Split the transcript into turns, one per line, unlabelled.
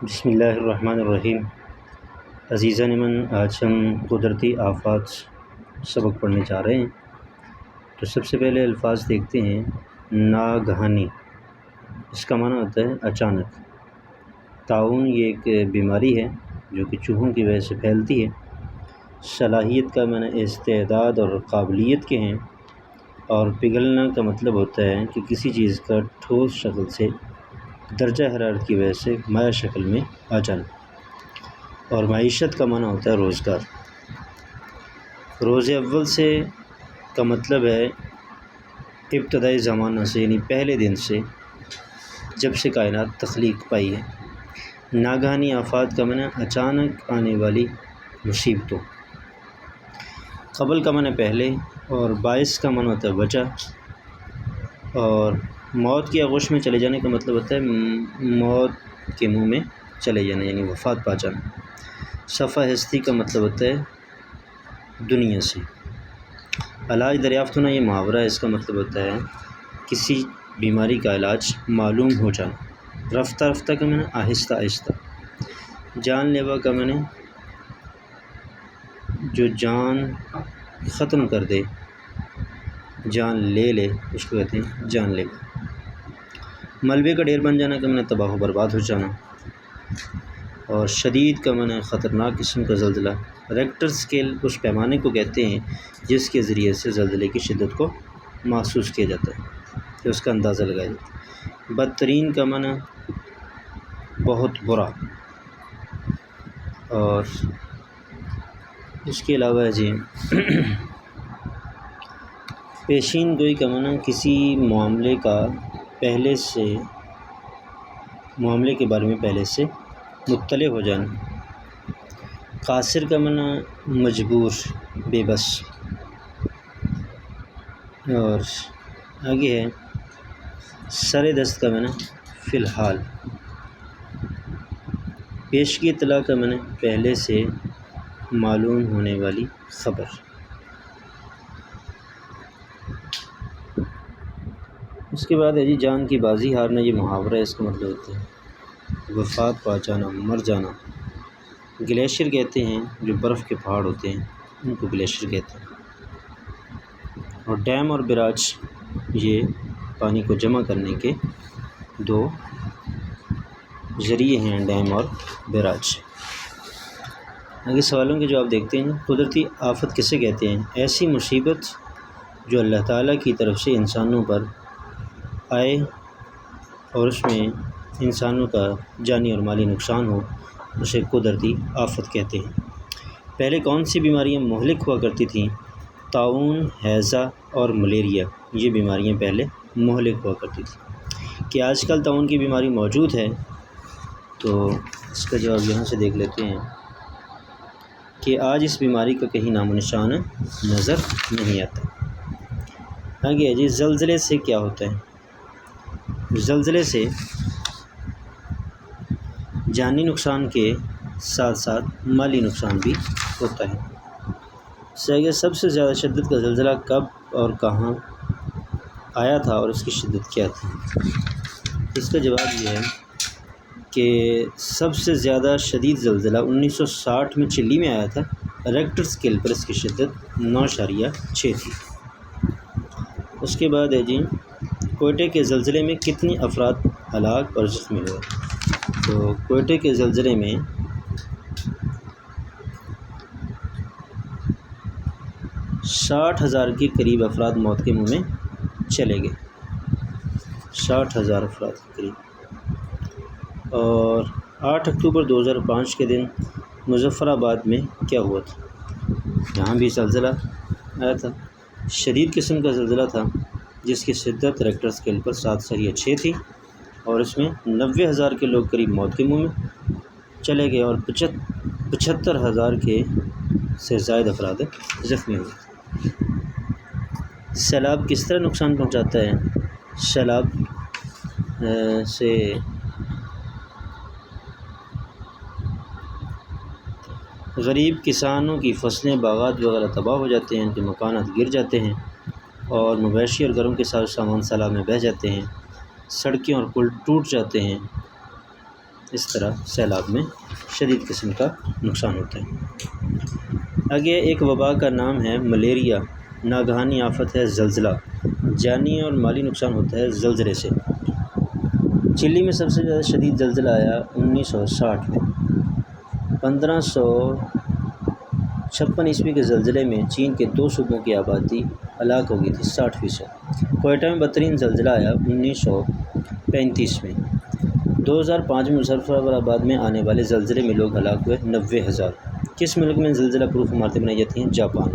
بسم اللہ الرحمن الرحیم۔ عزیزان من، آج ہم قدرتی آفات سبق پڑھنے جا رہے ہیں۔ تو سب سے پہلے الفاظ دیکھتے ہیں۔ ناگہانی، اس کا معنی ہوتا ہے اچانک۔ طاعون یہ ایک بیماری ہے جو کہ چوہوں کی وجہ سے پھیلتی ہے۔ صلاحیت کا معنی استعداد اور قابلیت کے ہیں، اور پگھلنا کا مطلب ہوتا ہے کہ کسی چیز کا ٹھوس شکل سے درجہ حرارت کی وجہ سے مائع شکل میں آ جانا۔ اور معیشت کا معنی ہوتا ہے روزگار۔ روز اول سے کا مطلب ہے ابتدائی زمانہ سے، یعنی پہلے دن سے جب سے کائنات تخلیق پائی ہے۔ ناگہانی آفات کا معنی اچانک آنے والی مصیبتوں۔ قبل کا معنی پہلے، اور باعث کا معنی ہوتا ہے وجہ، اور موت کی آغوش میں چلے جانے کا مطلب ہوتا ہے موت کے منہ میں چلے جانا، یعنی وفات پا جانا۔ صفحہ ہستی کا مطلب ہوتا ہے دنیا سے۔ علاج دریافت ہونا یہ محاورہ ہے، اس کا مطلب ہوتا ہے کسی بیماری کا علاج معلوم ہو جانا۔ رفتہ رفتہ کا معنی آہستہ آہستہ۔ جان لیوا کا معنی جو جان ختم کر دے، جان لے لے، اس کو کہتے ہیں جان لیوا۔ ملبے کا ڈھیر بن جانا کا معنی تباہ و برباد ہو جانا۔ اور شدید کا معنی خطرناک قسم کا زلزلہ۔ ریکٹر اسکیل اس پیمانے کو کہتے ہیں جس کے ذریعے سے زلزلے کی شدت کو محسوس کیا جاتا ہے، کہ اس کا اندازہ لگایا جاتا ہے۔ بدترین کا معنی بہت برا۔ اور اس کے علاوہ پیشین گوئی کا معنی کسی معاملے کے بارے میں پہلے سے مطلع ہو جانا۔ قاصر کا معنی مجبور، بے بس۔ اور آگے ہے سر دست کا معنی فی الحال۔ پیشگی اطلاع کا معنی پہلے سے معلوم ہونے والی خبر۔ اس کے بعد ہے جان کی بازی ہارنا، یہ محاورہ ہے، اس کا مطلب ہوتا ہے وفات پا جانا، مر جانا۔ گلیشیئر کہتے ہیں جو برف کے پہاڑ ہوتے ہیں، ان کو گلیشیئر کہتے ہیں۔ اور ڈیم اور بیراج یہ پانی کو جمع کرنے کے دو ذریعے ہیں، ڈیم اور بیراج۔ آگے سوالوں کے جواب دیکھتے ہیں۔ قدرتی آفت کسے کہتے ہیں؟ ایسی مصیبت جو اللہ تعالیٰ کی طرف سے انسانوں پر آئے اور اس میں انسانوں کا جانی اور مالی نقصان ہو، اسے قدرتی آفت کہتے ہیں۔ پہلے کون سی بیماریاں مہلک ہوا کرتی تھیں؟ طاعون، ہیضہ اور ملیریا، یہ بیماریاں پہلے مہلک ہوا کرتی تھیں۔ کہ آج کل طاعون کی بیماری موجود ہے؟ تو اس کا جواب یہاں سے دیکھ لیتے ہیں کہ آج اس بیماری کا کہیں نام و نشان نظر نہیں آتا۔ آگے ہے زلزلے سے کیا ہوتا ہے؟ زلزلے سے جانی نقصان کے ساتھ ساتھ مالی نقصان بھی ہوتا ہے۔ سب سے زیادہ شدت کا زلزلہ کب اور کہاں آیا تھا اور اس کی شدت کیا تھی؟ اس کا جواب یہ ہے کہ سب سے زیادہ شدید زلزلہ 1960 میں چلی میں آیا تھا۔ ریکٹر اسکیل پر اس کی شدت 9.6 تھی۔ اس کے بعد ہے کوئٹے کے زلزلے میں کتنی افراد ہلاک اور زخمی ہوئے؟ تو کوئٹے کے زلزلے میں 60,000 کے قریب افراد موت کے منہ میں چلے گئے۔ 60,000 افراد کے قریب۔ اور 8 اکتوبر 2005 کے دن مظفر آباد میں کیا ہوا تھا؟ یہاں بھی زلزلہ آیا تھا۔ شدید قسم کا زلزلہ تھا جس کی شدت ریکٹر اسکیل پر 7.6 تھی، اور اس میں 90,000 کے لوگ قریب موت کے منہ میں چلے گئے اور 75,000 کے سے زائد افراد زخمی ہوئے۔ سیلاب کس طرح نقصان پہنچاتا ہے؟ سیلاب سے غریب کسانوں کی فصلیں، باغات وغیرہ تباہ ہو جاتے ہیں، ان کے مکانات گر جاتے ہیں، اور مویشی اور گھروں کے ساتھ سامان سیلاب میں بہہ جاتے ہیں۔ سڑکیں اور پل ٹوٹ جاتے ہیں، اس طرح سیلاب میں شدید قسم کا نقصان ہوتا ہے۔ آگے ایک وبا کا نام ہے ملیریا، ناگہانی آفت ہے زلزلہ، جانی اور مالی نقصان ہوتا ہے زلزلے سے۔ چلی میں سب سے زیادہ شدید زلزلہ آیا 1960 میں۔ 1556 عیسوی کے زلزلے میں چین کے 2 صوبوں کی آبادی ہلاک ہو گئی تھی 60%۔ کوئٹہ میں بدترین زلزلہ آیا 1935 میں۔ 2005 میں مظفر آباد میں آنے والے زلزلے میں لوگ ہلاک ہوئے 90,000۔ کس ملک میں زلزلہ پروف عمارتیں بنائی جاتی ہیں؟ جاپان۔